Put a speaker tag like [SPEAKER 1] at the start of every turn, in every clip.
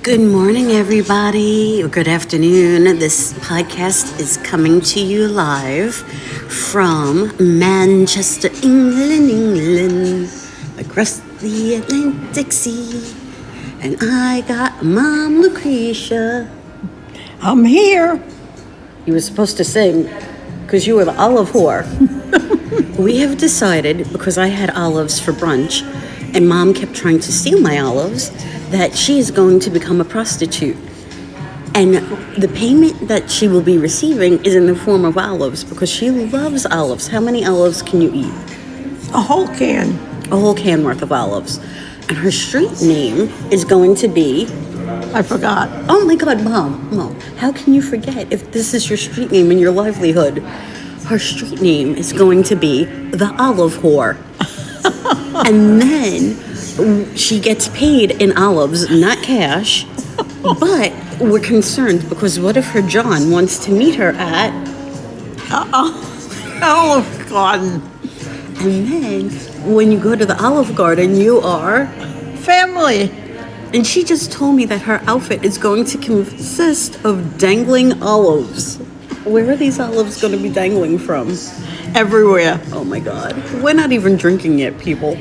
[SPEAKER 1] Good morning, everybody, or good afternoon. This podcast is coming to you live from Manchester, England, across the Atlantic Sea. And I got Mom Lucretia.
[SPEAKER 2] I'm here.
[SPEAKER 1] You were supposed to sing because you were the olive whore. We have decided, because I had olives for brunch and Mom kept trying to steal my olives, that she is going to become a prostitute. And the payment that she will be receiving is in the form of olives because she loves olives. How many olives can you eat?
[SPEAKER 2] A whole can.
[SPEAKER 1] A whole can worth of olives. And her street name is going to be...
[SPEAKER 2] I forgot.
[SPEAKER 1] Oh my God, Mom, how can you forget if this is your street name and your livelihood? Her street name is going to be the Olive Whore. And then she gets paid in olives, not cash. But we're concerned because what if her John wants to meet her at
[SPEAKER 2] Olive Garden.
[SPEAKER 1] And then when you go to the Olive Garden, you are
[SPEAKER 2] Family.
[SPEAKER 1] And she just told me that her outfit is going to consist of dangling olives. Where are these olives going to be dangling from?
[SPEAKER 2] Everywhere.
[SPEAKER 1] Oh my God. We're not even drinking yet, people.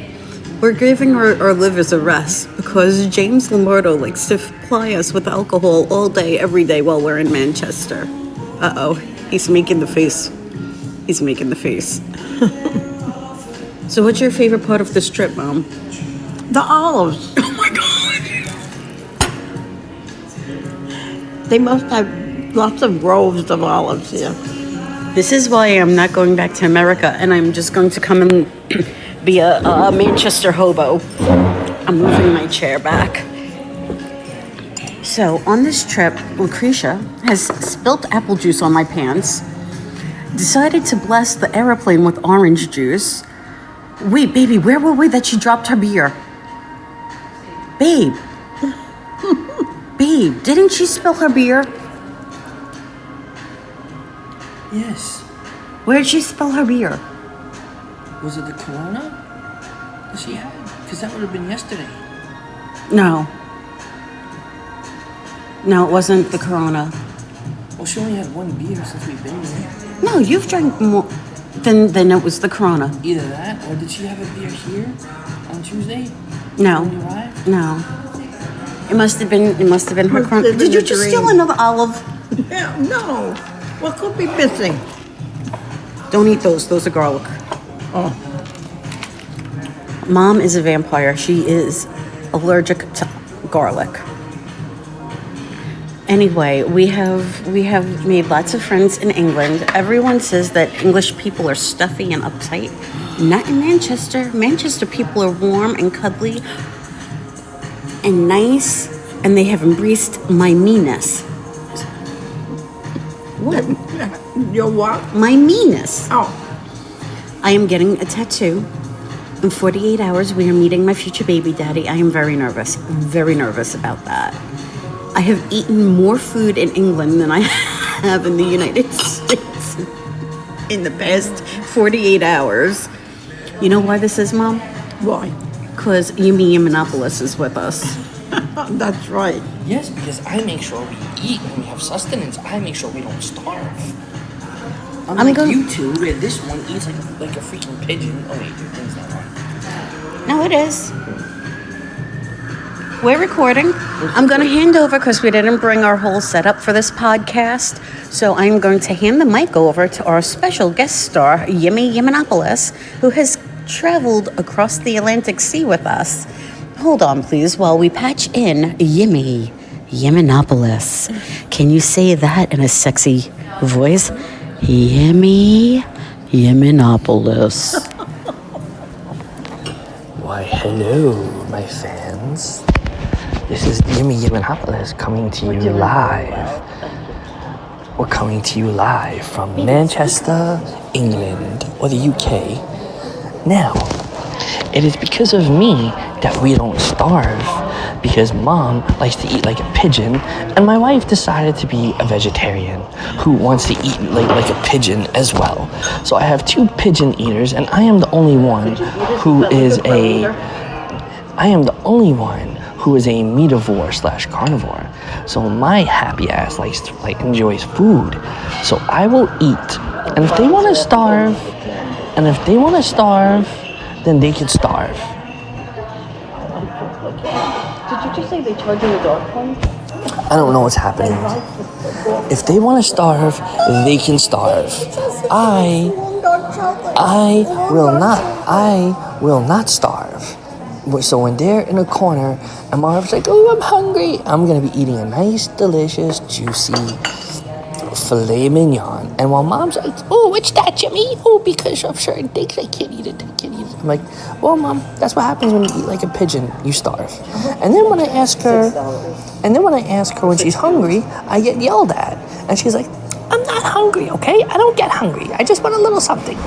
[SPEAKER 1] We're giving our livers a rest because James Lombardo likes to ply us with alcohol all day, every day while we're in Manchester. Uh-oh. He's making the face. He's making the face. So what's your favorite part of this trip, Mom?
[SPEAKER 2] The olives.
[SPEAKER 1] Oh my God.
[SPEAKER 2] They must have lots of groves of olives here.
[SPEAKER 1] This is why I'm not going back to America and I'm just going to come and be a Manchester hobo. I'm moving my chair back. So on this trip, Lucretia has spilt apple juice on my pants, decided to bless the airplane with orange juice. Wait, baby, where were we that she dropped her beer? Babe. Babe, didn't she spill her beer?
[SPEAKER 3] Yes.
[SPEAKER 1] Where'd she spill her beer?
[SPEAKER 3] Was it the Corona that she had? Because that would have been yesterday.
[SPEAKER 1] No. No, it wasn't the Corona.
[SPEAKER 3] Well, she only had one beer since we've been here.
[SPEAKER 1] No, you've drank more. Then it was the Corona.
[SPEAKER 3] Either that, or did she have a beer here on Tuesday?
[SPEAKER 1] No.
[SPEAKER 3] When you arrived?
[SPEAKER 1] No. It must have been her Corona.
[SPEAKER 2] living
[SPEAKER 1] Did you
[SPEAKER 2] the
[SPEAKER 1] just
[SPEAKER 2] dream.
[SPEAKER 1] steal another olive?
[SPEAKER 2] Yeah, no. What could be missing?
[SPEAKER 1] Don't eat those. Those are garlic.
[SPEAKER 2] Oh,
[SPEAKER 1] Mom is a vampire. She is allergic to garlic. Anyway, we have made lots of friends in England. Everyone says that English people are stuffy and uptight. Not in Manchester. Manchester people are warm and cuddly and nice, and they have embraced my meanness. What?
[SPEAKER 2] your what?
[SPEAKER 1] My meanness.
[SPEAKER 2] Oh,
[SPEAKER 1] I am getting a tattoo. In 48 hours, we are meeting my future baby daddy. I am very nervous. I'm very nervous about that. I have eaten more food in England than I have in the United States in the past 48 hours. You know why this is, Mom?
[SPEAKER 2] why?
[SPEAKER 1] Because Yumi Yiannopoulos is with us.
[SPEAKER 2] That's right.
[SPEAKER 3] Yes, because I make sure we eat and we have sustenance. I make sure we don't starve. Unlike you two, where this one eats like a freaking pigeon. Oh wait, your thing's not on.
[SPEAKER 1] No, it is. We're recording. I'm going to hand over because we didn't bring our whole setup for this podcast. So I'm going to hand the mic over to our special guest star, Yumi Yiannopoulos, who has traveled across the Atlantic Sea with us. Hold on, please, while we patch in Yumi Yiannopoulos. Can you say that in a sexy voice? Yumi Yiannopoulos.
[SPEAKER 3] Why, hello, my fans. This is Yumi Yiannopoulos coming to you live. We're coming to you live from Manchester, England, or the UK. Now, it is because of me that we don't starve, because Mom likes to eat like a pigeon, and my wife decided to be a vegetarian who wants to eat like a pigeon as well. So I have two pigeon eaters, and I am the only one who who is a meativore/carnivore. So my happy ass enjoys food. So I will eat. And if they want to starve, then they can starve.
[SPEAKER 1] Did you just say they charge you a dog phone?
[SPEAKER 3] I don't know what's happening. If they want to starve, they can starve. I will not starve. So when they're in a corner and Marv's like, oh, I'm hungry, I'm going to be eating a nice, delicious, juicy filet mignon. And while Mom's like, oh, what's that, Jimmy? Oh, because of certain things, I can't eat it. I'm like, well, Mom, that's what happens when you eat like a pigeon. You starve. And then when I ask her when she's hungry, I get yelled at. And she's like, I'm not hungry, okay? I don't get hungry. I just want a little something.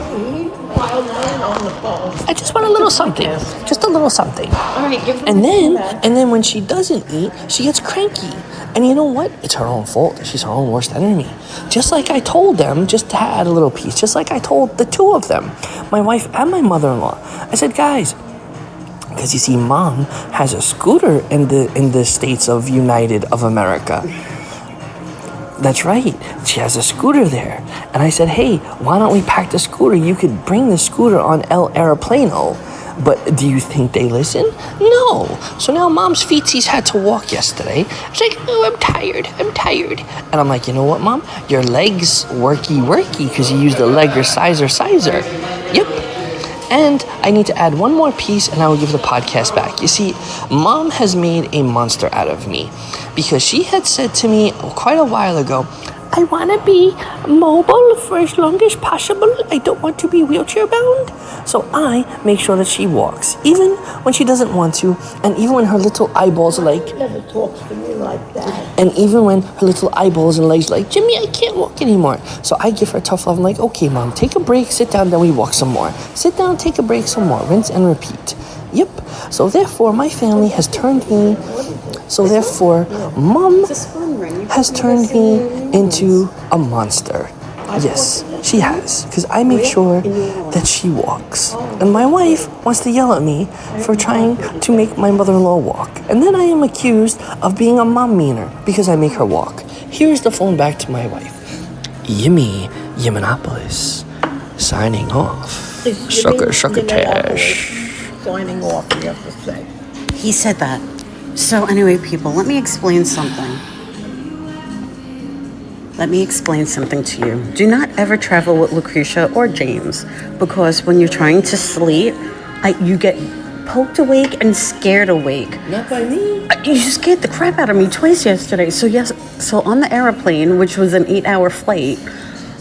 [SPEAKER 3] I just want a little something. Just a little something.
[SPEAKER 1] All right, give her
[SPEAKER 3] And then when she doesn't eat, she gets cranky. And you know what? It's her own fault. She's her own worst enemy. Just like I told them, just to add a little piece, just like I told the two of them, my wife and my mother-in-law. I said, guys, because you see, Mom has a scooter in the States of United of America. That's right. She has a scooter there. And I said, hey, why don't we pack the scooter? You could bring the scooter on El Aeroplano. But do you think they listen? No. So now Mom's feetsies had to walk yesterday. She's like, oh, I'm tired. And I'm like, you know what, Mom? Your legs worky because you used the leg sizer. Yep. And I need to add one more piece and I will give the podcast back. You see, Mom has made a monster out of me because she had said to me quite a while ago, I want to be mobile for as long as possible. I don't want to be wheelchair bound. So I make sure that she walks, even when she doesn't want to, and even when her little eyeballs are like...
[SPEAKER 2] She never talks to me like that.
[SPEAKER 3] And even when her little eyeballs and legs are like, Jimmy, I can't walk anymore. So I give her tough love. I'm like, okay, Mom, take a break, sit down, then we walk some more. Sit down, take a break, some more. Rinse and repeat. Yep. So therefore, my family has turned me... So therefore, Mom has turned me into a monster. Yes, she has. Because I make sure that she walks. And my wife wants to yell at me for trying to make my mother-in-law walk. And then I am accused of being a mom meaner because I make her walk. Here's the phone back to my wife. Yimmy Yiminopolis. Signing off. Succotash.
[SPEAKER 2] Signing off, you have to say.
[SPEAKER 1] He said that. So anyway, people, let me explain something. Let me explain something to you. Do not ever travel with Lucretia or James because when you're trying to sleep, you get poked awake and scared awake.
[SPEAKER 3] Not by me.
[SPEAKER 1] You scared the crap out of me twice yesterday. So on the airplane, which was an 8-hour flight,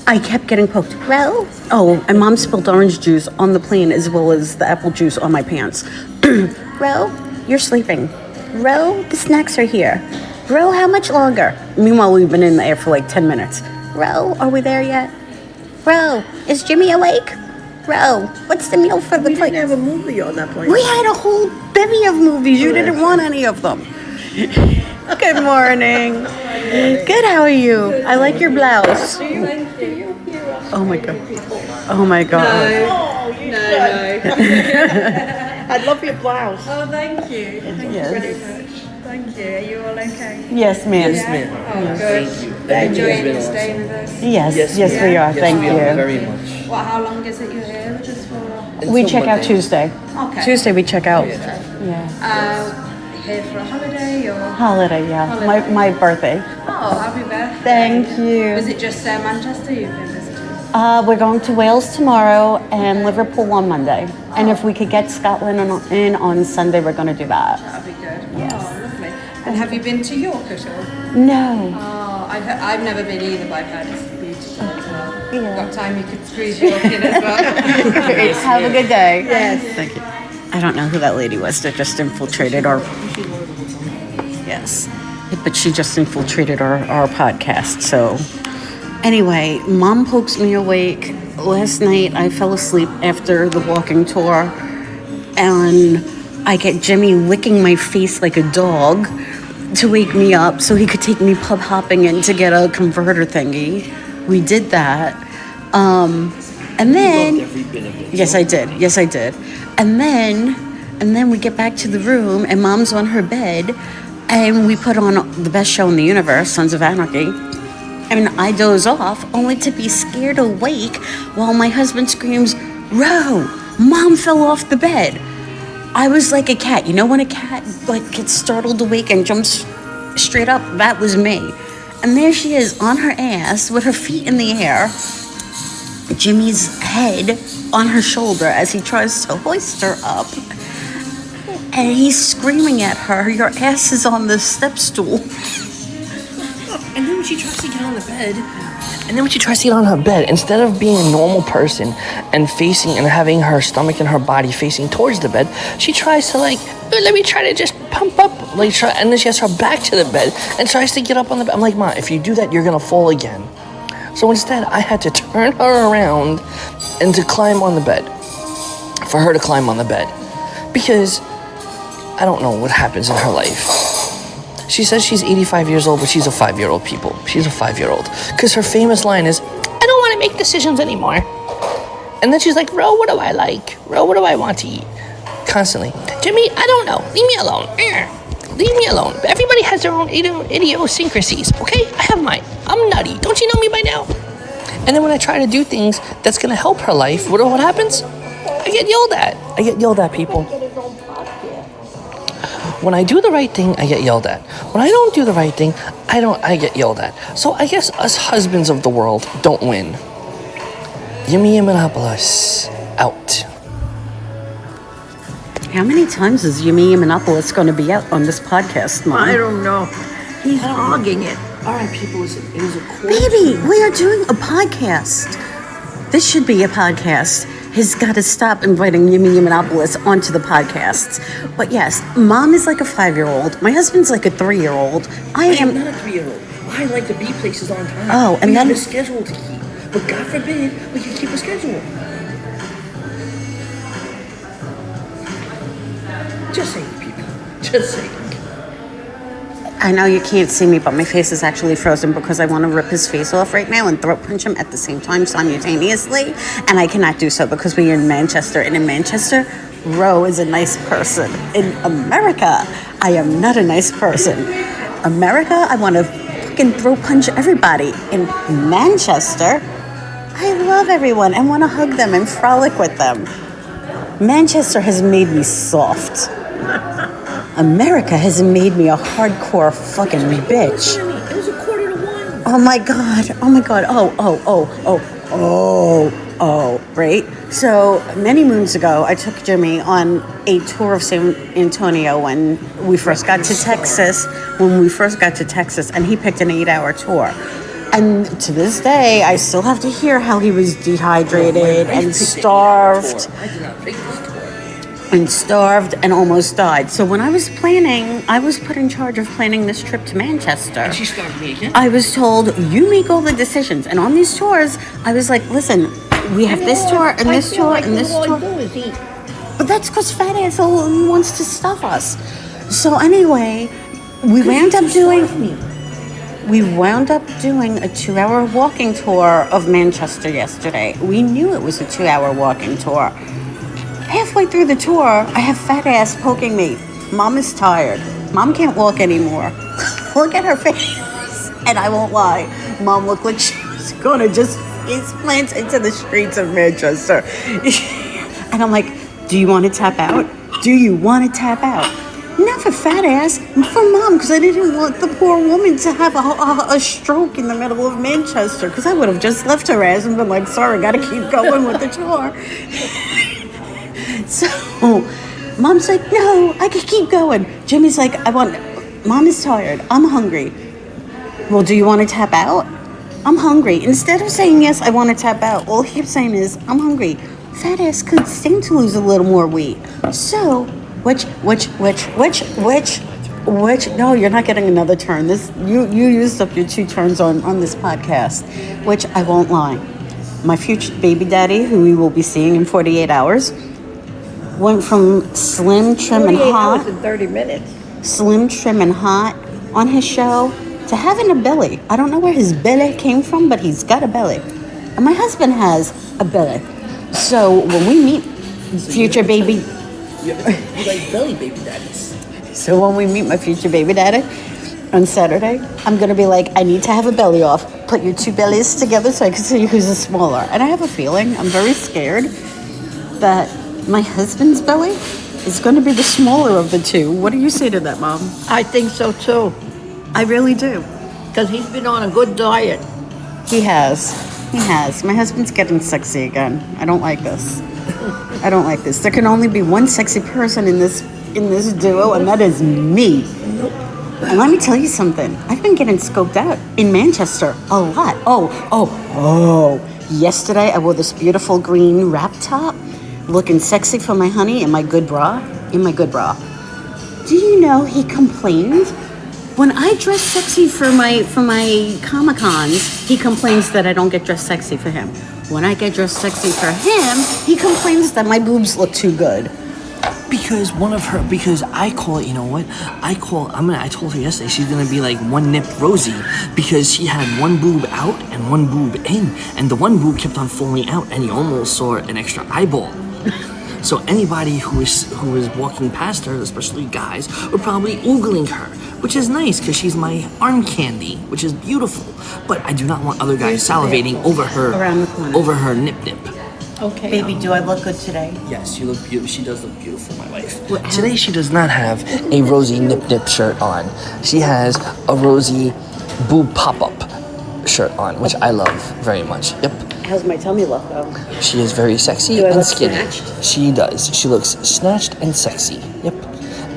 [SPEAKER 1] I kept getting poked. Ro? Oh, and Mom spilled orange juice on the plane as well as the apple juice on my pants. Ro, you're sleeping. Ro, the snacks are here. Ro, how much longer? Meanwhile, we've been in the air for like 10 minutes. Ro, are we there yet? Ro, is Jimmy awake? Ro, what's the meal for the
[SPEAKER 2] We
[SPEAKER 1] plane?
[SPEAKER 2] didn't have a movie on that plane.
[SPEAKER 1] We had a whole bevy of movies. You didn't want any of them. Good morning. Good, how are you? I like your blouse. Oh my God. Oh my God.
[SPEAKER 4] No.
[SPEAKER 2] I love your blouse.
[SPEAKER 4] Oh, thank you. Thank you
[SPEAKER 1] Yes.
[SPEAKER 4] very much. Thank you. Are you all okay?
[SPEAKER 1] Yes, ma'am.
[SPEAKER 4] Oh, good. Enjoying your stay with us.
[SPEAKER 1] Yes, we are. Thank you.
[SPEAKER 3] Very much.
[SPEAKER 4] What? How long is it you're here with us for?
[SPEAKER 1] We check out Tuesday.
[SPEAKER 4] Okay.
[SPEAKER 1] Tuesday we check out. Yeah.
[SPEAKER 4] Here for a holiday or?
[SPEAKER 1] Holiday, yeah. My birthday.
[SPEAKER 4] Oh, happy birthday.
[SPEAKER 1] Thank you.
[SPEAKER 4] Was it just Manchester you've been visiting?
[SPEAKER 1] We're going to Wales tomorrow and Liverpool on Monday. And if we could get Scotland in on Sunday, we're going to do that.
[SPEAKER 4] That'd be good. Yes. Oh, lovely. And have you been to York at all?
[SPEAKER 1] No.
[SPEAKER 4] Oh, I've never been either, but I've heard it's beautiful as well.
[SPEAKER 1] Yeah.
[SPEAKER 4] Got time you could squeeze York in as well.
[SPEAKER 1] Have a good day. Yes. Thank you. I don't know who that lady was that just infiltrated our... Yes. But she just infiltrated our podcast, so... Anyway, Mom pokes me awake. Last night, I fell asleep after the walking tour, and I get Jimmy licking my face like a dog to wake me up so he could take me pub hopping in to get a converter thingy. We did that. And then... Yes, I did. And And then we get back to the room, and Mom's on her bed, and we put on the best show in the universe, Sons of Anarchy. And I doze off, only to be scared awake while my husband screams, "Ro, Mom fell off the bed." I was like a cat. You know when a cat gets startled awake and jumps straight up? That was me. And there she is on her ass with her feet in the air, Jimmy's head on her shoulder as he tries to hoist her up. And he's screaming at her, "Your ass is on the step stool."
[SPEAKER 3] And then when she tries to get on the bed, instead of being a normal person and facing and having her stomach and her body facing towards the bed, she tries to let me try to just pump up, and then she has her back to the bed and tries to get up on the bed. I'm like, "Ma, if you do that, you're gonna fall again." So instead, I had to turn her around and to climb on the bed, for her to climb on the bed, because I don't know what happens in her life. She says she's 85 years old, but she's a 5-year-old, people. She's a 5-year-old. Because her famous line is, "I don't want to make decisions anymore." And then she's like, "Ro, what do I like? Ro, what do I want to eat?" Constantly. "Jimmy, I don't know. Leave me alone. Leave me alone." But everybody has their own idiosyncrasies, okay? I have mine. I'm nutty. Don't you know me by now? And then when I try to do things that's going to help her life, what happens? I get yelled at. I get yelled at, people. When I do the right thing, I get yelled at. When I don't do the right thing, I get yelled at. So I guess us husbands of the world don't win. Yimmy Yiannopoulos out.
[SPEAKER 1] How many times is Yimmy Yiannopoulos going to be out on this podcast, Mom?
[SPEAKER 2] I don't know. He's hogging it.
[SPEAKER 3] All right, people, listen. It was a cool...
[SPEAKER 1] Baby, we are doing a podcast. This should be a podcast. He's got to stop inviting Yimmy Yiannopoulos onto the podcasts. But yes, Mom is like a 5-year-old. My husband's like a 3-year-old. I am
[SPEAKER 3] not a 3-year-old. I like to be places on time.
[SPEAKER 1] Oh, and
[SPEAKER 3] we
[SPEAKER 1] then
[SPEAKER 3] have a schedule to keep. But God forbid, we can keep a schedule. Just saying, people. Just saying.
[SPEAKER 1] I know you can't see me, but my face is actually frozen because I want to rip his face off right now and throat punch him at the same time simultaneously. And I cannot do so because we're in Manchester. And in Manchester, Ro is a nice person. In America, I am not a nice person. America, I want to fucking throat punch everybody. In Manchester, I love everyone and want to hug them and frolic with them. Manchester has made me soft. America has made me a hardcore fucking bitch.
[SPEAKER 3] It was 1:45.
[SPEAKER 1] Oh my god. Oh my god. Oh, right? So many moons ago, I took Jimmy on a tour of San Antonio when we first got to Texas. And he picked an 8-hour tour. And to this day, I still have to hear how he was dehydrated and starved.
[SPEAKER 3] I did not pick this tour.
[SPEAKER 1] And starved and almost died. So when I was put in charge of planning this trip to Manchester.
[SPEAKER 3] And she starved me again?
[SPEAKER 1] I was told, you make all the decisions. And on these tours, I was like, listen, we have this tour and this tour and this tour. But that's because fat ass only wants to stuff us. So anyway, we wound up doing a 2-hour walking tour of Manchester yesterday. We knew it was a 2-hour walking tour. Halfway through the tour, I have fat ass poking me. Mom is tired. Mom can't walk anymore. Look at her face. And I won't lie. Mom looked like she was going to just face plant into the streets of Manchester. And I'm like, do you want to tap out? Do you want to tap out? Not for fat ass, for Mom, because I didn't want the poor woman to have a stroke in the middle of Manchester, because I would have just left her ass and been like, sorry, gotta keep going with the tour. So, Mom's like, no, I can keep going. Jimmy's like, Mom is tired. I'm hungry. Well, do you want to tap out? I'm hungry. Instead of saying, yes, I want to tap out, all he keeps saying is, I'm hungry. Fat ass could stand to lose a little more weight. So, which? No, you're not getting another turn. You used up your 2 turns on this podcast, which I won't lie. My future baby daddy, who we will be seeing in 48 hours, went from slim, trim, and hot.
[SPEAKER 2] 48 hours and 30 minutes.
[SPEAKER 1] Slim, trim, and hot on his show to having a belly. I don't know where his belly came from, but he's got a belly. And my husband has a belly. So when we meet future baby
[SPEAKER 3] You like belly baby daddies.
[SPEAKER 1] So when we meet my future baby daddy on Saturday, I'm gonna be like, I need to have a belly off. Put your two bellies together so I can see who's the smaller. And I have a feeling, I'm very scared that my husband's belly is gonna be the smaller of the two. What do you say to that, Mom?
[SPEAKER 2] I think so too,
[SPEAKER 1] I really do.
[SPEAKER 2] because he's been on a good diet.
[SPEAKER 1] He has. He has. My husband's getting sexy again. I don't like this. I don't like this. There can only be one sexy person in this duo, and that is me. And let me tell you something. I've been getting scoped out in Manchester a lot. Oh. Yesterday, I wore this beautiful green wrap top, looking sexy for my honey in my good bra. Do you know he complained? When I dress sexy for my Comic-Cons, he complains that I don't get dressed sexy for him. When I get dressed sexy for him, he complains that my boobs look too good.
[SPEAKER 3] Because I call it, you know what? I told her yesterday she's gonna be like one nip Rosie because she had one boob out and one boob in, and the one boob kept on falling out, and you almost saw an extra eyeball. So anybody who is walking past her, especially guys, were probably oogling her, which is nice because she's my arm candy, which is beautiful. But I do not want other guys salivating over her
[SPEAKER 1] Around the corner.
[SPEAKER 3] over her nip.
[SPEAKER 2] Okay.
[SPEAKER 1] Baby, do I look good today?
[SPEAKER 3] Yes, you look beautiful. She does look beautiful, my wife. Today she does not have a Rosie nip shirt on. She has a Rosie boob pop-up shirt on, which I love very much. Yep.
[SPEAKER 1] How's my tummy look, though?
[SPEAKER 3] She is very sexy
[SPEAKER 1] Do I
[SPEAKER 3] and
[SPEAKER 1] look
[SPEAKER 3] skinny.
[SPEAKER 1] snatched?
[SPEAKER 3] She does. She looks snatched and sexy. Yep.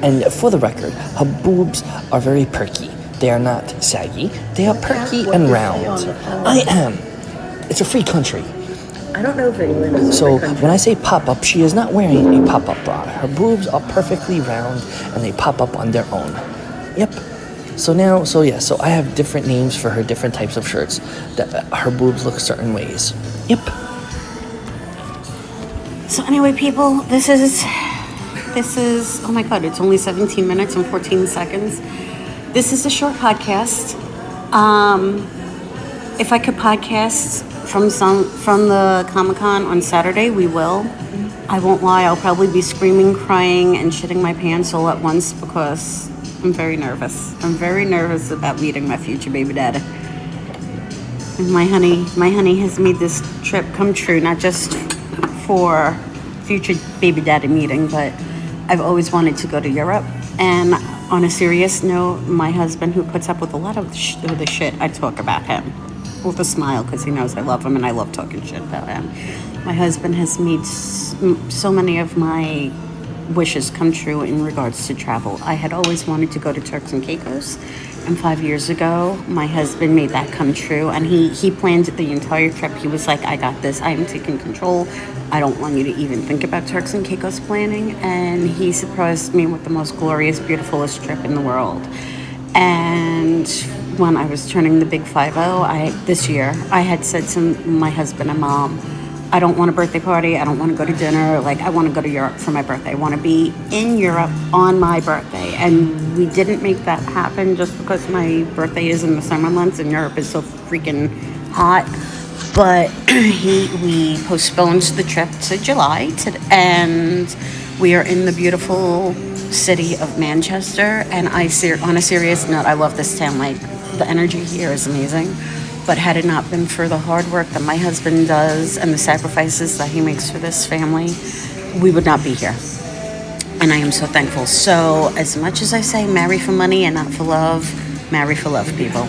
[SPEAKER 3] And for the record, her boobs are very perky. They are not saggy. They are perky and round. I am. It's a free country.
[SPEAKER 1] I don't know if England is a
[SPEAKER 3] So
[SPEAKER 1] free country.
[SPEAKER 3] when I say pop-up, she is not wearing a pop-up bra. Her boobs are perfectly round and they pop up on their own. Yep. So I have different names for her different types of shirts that her boobs look certain ways. Yep.
[SPEAKER 1] So anyway, people, this is, oh my God, it's only 17 minutes and 14 seconds. This is a short podcast. If I could podcast from the Comic-Con on Saturday, we will. I won't lie, I'll probably be screaming, crying, and shitting my pants all at once because I'm very nervous. I'm very nervous about meeting my future baby daddy. And my honey has made this trip come true, not just for future baby daddy meeting, but I've always wanted to go to Europe. And on a serious note, my husband, who puts up with a lot of the shit I talk about him, with a smile because he knows I love him and I love talking shit about him. My husband has made so many of my wishes come true in regards to travel. I had always wanted to go to Turks and Caicos, and 5 years ago, my husband made that come true, and he planned the entire trip. He was like, I got this, I am taking control. I don't want you to even think about Turks and Caicos planning, and he surprised me with the most glorious, beautifulest trip in the world. And when I was turning the big 50 this year, I had said to my husband and Mom, I don't want a birthday party. I don't want to go to dinner. Like, I want to go to Europe for my birthday. I want to be in Europe on my birthday. And we didn't make that happen just because my birthday is in the summer months and Europe is so freaking hot. But we postponed the trip to July, and we are in the beautiful city of Manchester. And on a serious note, I love this town. Like, the energy here is amazing. But had it not been for the hard work that my husband does and the sacrifices that he makes for this family, we would not be here. And I am so thankful. So as much as I say marry for money and not for love, marry for love, people.